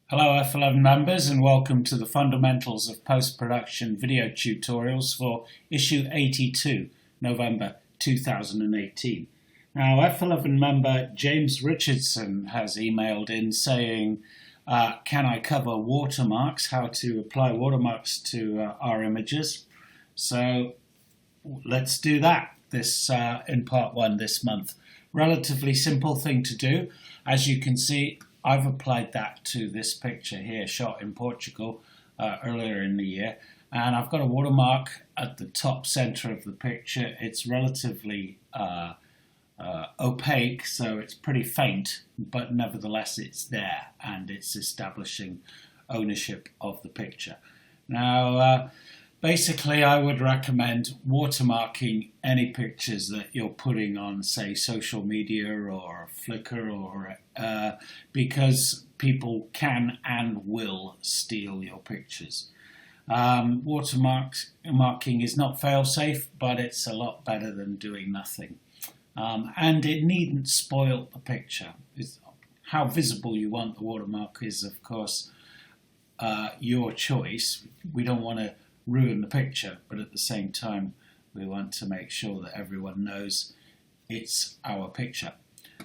Hello F11 members and welcome to the Fundamentals of Post-Production video tutorials for issue 82, November 2018. Now F11 member James Richardson has emailed in saying, can I cover watermarks, how to apply watermarks to our images? So let's do that in part one this month. Relatively simple thing to do. As you can see, I've applied that to this picture here, shot in Portugal earlier in the year. And I've got a watermark at the top center of the picture. It's relatively opaque, so it's pretty faint, but nevertheless it's there and it's establishing ownership of the picture. Now, basically, I would recommend watermarking any pictures that you're putting on, say, social media or Flickr, or because people can and will steal your pictures. Watermarking is not fail-safe, but it's a lot better than doing nothing. And it needn't spoil the picture. How visible you want the watermark is, of course, your choice. We don't want to ruin the picture, but at the same time we want to make sure that everyone knows it's our picture.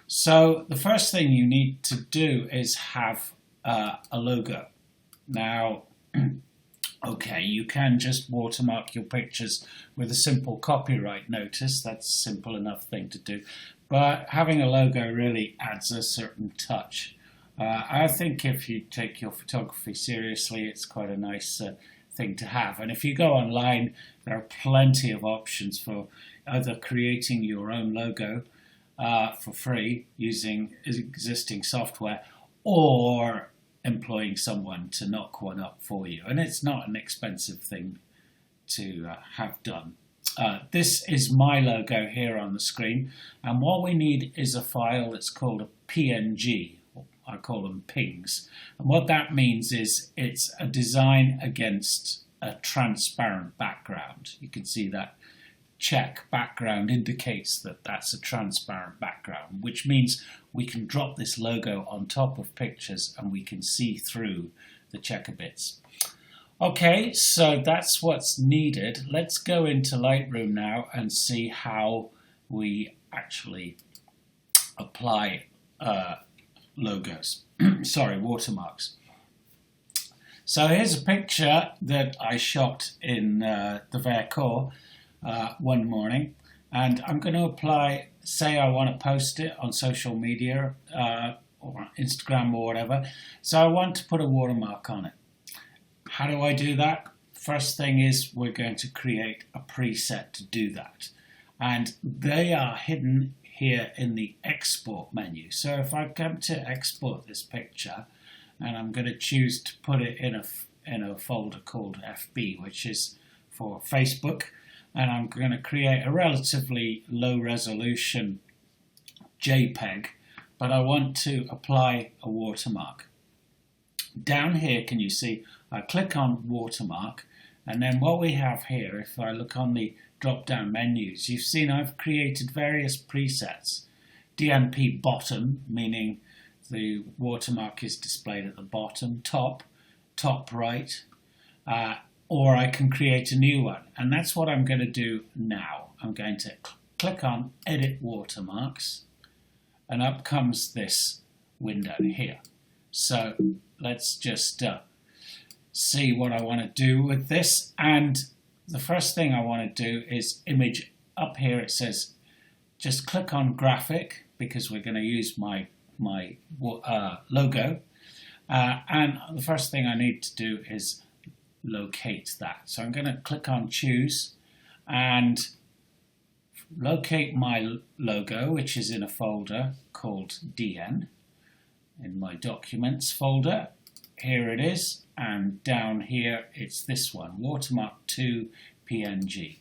So the first thing you need to do is have a logo. Now, okay, you can just watermark your pictures with a simple copyright notice. That's a simple enough thing to do, but having a logo really adds a certain touch. I think if you take your photography seriously, it's quite a nice thing to have. And if you go online, there are plenty of options for either creating your own logo for free using existing software, or employing someone to knock one up for you. And it's not an expensive thing to have done. This is my logo here on the screen, and what we need is a file that's called a PNG. I call them pings. And what that means is it's a design against a transparent background. You can see that check background indicates that that's a transparent background, which means we can drop this logo on top of pictures and we can see through the checker bits. Okay, so that's what's needed. Let's go into Lightroom now and see how we actually apply logos, watermarks. So here's a picture that I shot in the Vercors one morning, and I'm going to apply, say I want to post it on social media or Instagram or whatever, so I want to put a watermark on it. How do I do that? First thing is we're going to create a preset to do that, and they are hidden here in the export menu. So if I come to export this picture, and I'm going to choose to put it in a folder called FB, which is for Facebook, and I'm going to create a relatively low resolution JPEG, but I want to apply a watermark. Down here, can you see, I click on watermark, and then what we have here, if I look on the drop-down menus, you've seen I've created various presets. DNP bottom, meaning the watermark is displayed at the bottom, top right, or I can create a new one. And that's what I'm going to do now. I'm going to click on Edit Watermarks, and up comes this window here. So let's just see what I want to do with this. And the first thing I want to do is image. Up here it says just click on graphic, because we're going to use my logo, and the first thing I need to do is locate that. So I'm going to click on choose and locate my logo, which is in a folder called DN in my documents folder. Here it is, and down here it's this one, watermark 2 PNG.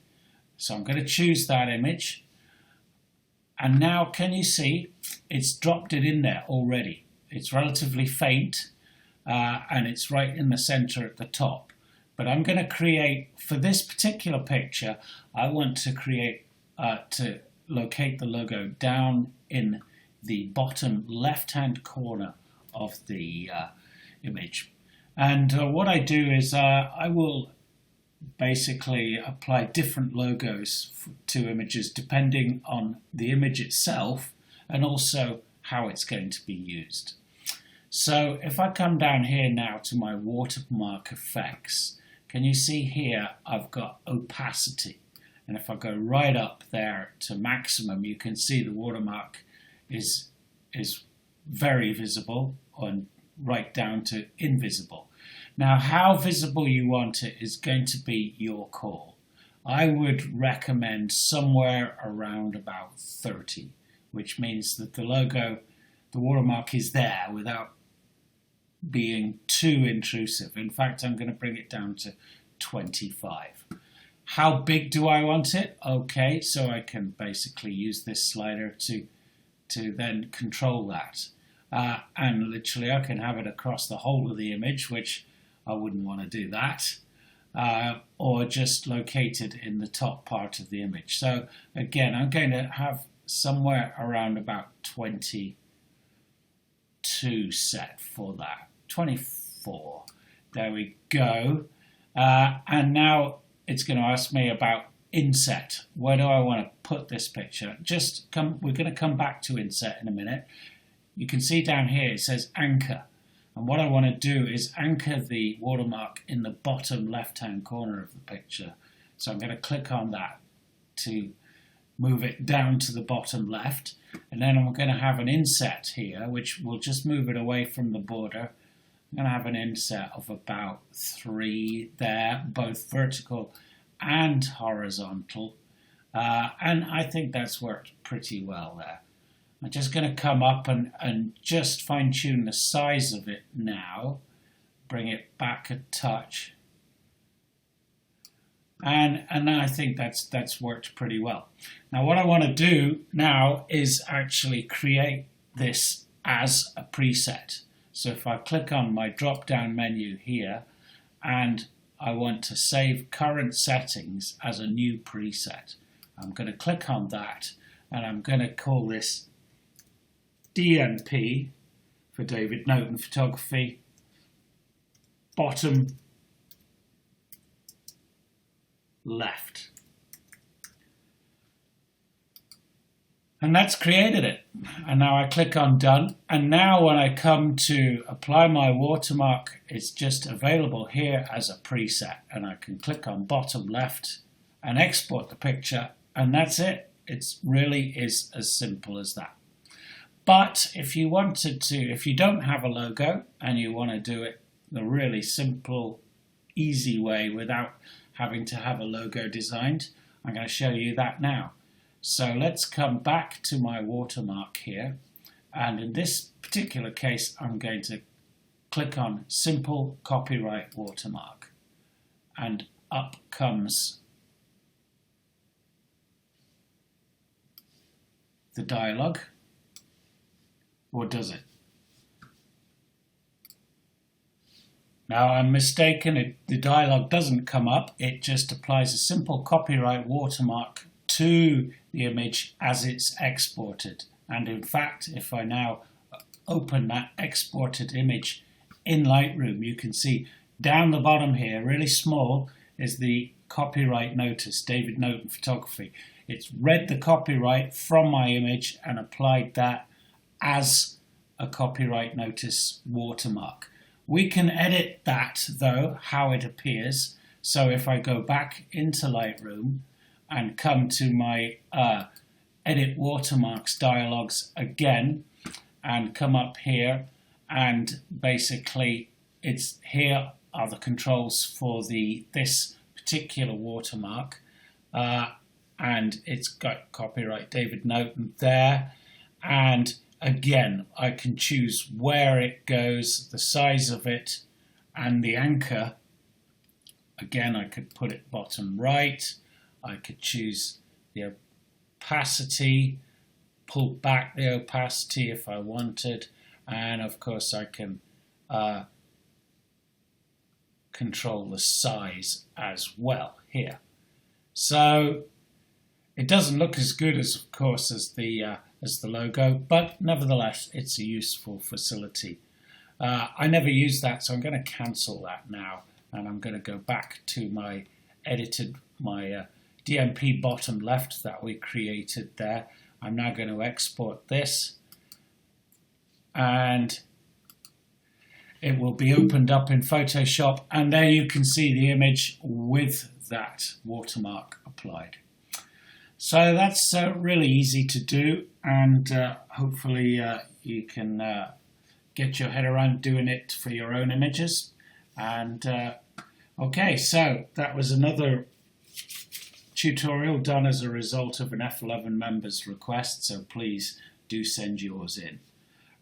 So I'm going to choose that image, and now can you see it's dropped it in there already. It's relatively faint, and it's right in the center at the top. But I'm going to create, for this particular picture, I want to create, to locate the logo down in the bottom left-hand corner of the image. And what I do is I will basically apply different logos to images depending on the image itself and also how it's going to be used. So if I come down here now to my watermark effects, can you see here I've got opacity, and if I go right up there to maximum, you can see the watermark is very visible and right down to invisible. Now, how visible you want it is going to be your call. I would recommend somewhere around about 30, which means that the logo, the watermark is there without being too intrusive. In fact, I'm going to bring it down to 25. How big do I want it? Okay, so I can basically use this slider to then control that. And literally I can have it across the whole of the image, which I wouldn't want to do that, or just located in the top part of the image. So again, I'm going to have somewhere around about 22 set for that. 24. There we go. And now it's going to ask me about inset. Where do I want to put this picture? We're going to come back to inset in a minute. You can see down here it says anchor. And what I want to do is anchor the watermark in the bottom left-hand corner of the picture. So I'm going to click on that to move it down to the bottom left. And then I'm going to have an inset here, which will just move it away from the border. I'm going to have an inset of about 3 there, both vertical and horizontal. And I think that's worked pretty well there. I'm just going to come up and just fine-tune the size of it now. Bring it back a touch. And I think that's worked pretty well. Now what I want to do now is actually create this as a preset. So if I click on my drop-down menu here and I want to save current settings as a new preset, I'm going to click on that and I'm going to call this DNP for David Noton Photography, bottom left. And that's created it. And now I click on done. And now when I come to apply my watermark, it's just available here as a preset. And I can click on bottom left and export the picture. And that's it. It really is as simple as that. But if you wanted to, if you don't have a logo and you want to do it the really simple, easy way without having to have a logo designed, I'm going to show you that now. So let's come back to my watermark here. And in this particular case, I'm going to click on Simple Copyright Watermark. And up comes the dialog. Or does it? Now I'm mistaken, the dialog doesn't come up, it just applies a simple copyright watermark to the image as it's exported. And in fact, if I now open that exported image in Lightroom, you can see down the bottom here, really small, is the copyright notice, David Noton Photography. It's read the copyright from my image and applied that as a copyright notice watermark. We can edit that though, how it appears. So if I go back into Lightroom and come to my edit watermarks dialogues again and come up here, and basically it's here are the controls for this particular watermark, and it's got copyright David Noton there. And again, I can choose where it goes, the size of it, and the anchor. Again, I could put it bottom right. I could choose the opacity, pull back the opacity if I wanted, and of course I can control the size as well here. So it doesn't look as good as, of course, as the logo, but nevertheless it's a useful facility. I never used that, so I'm going to cancel that now, and I'm going to go back to my DMP bottom left that we created there. I'm now going to export this, and it will be opened up in Photoshop, and there you can see the image with that watermark applied. So that's really easy to do, and hopefully you can get your head around doing it for your own images. And okay, so that was another tutorial done as a result of an F11 member's request, so please do send yours in.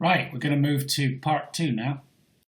Right, we're going to move to part 2 now.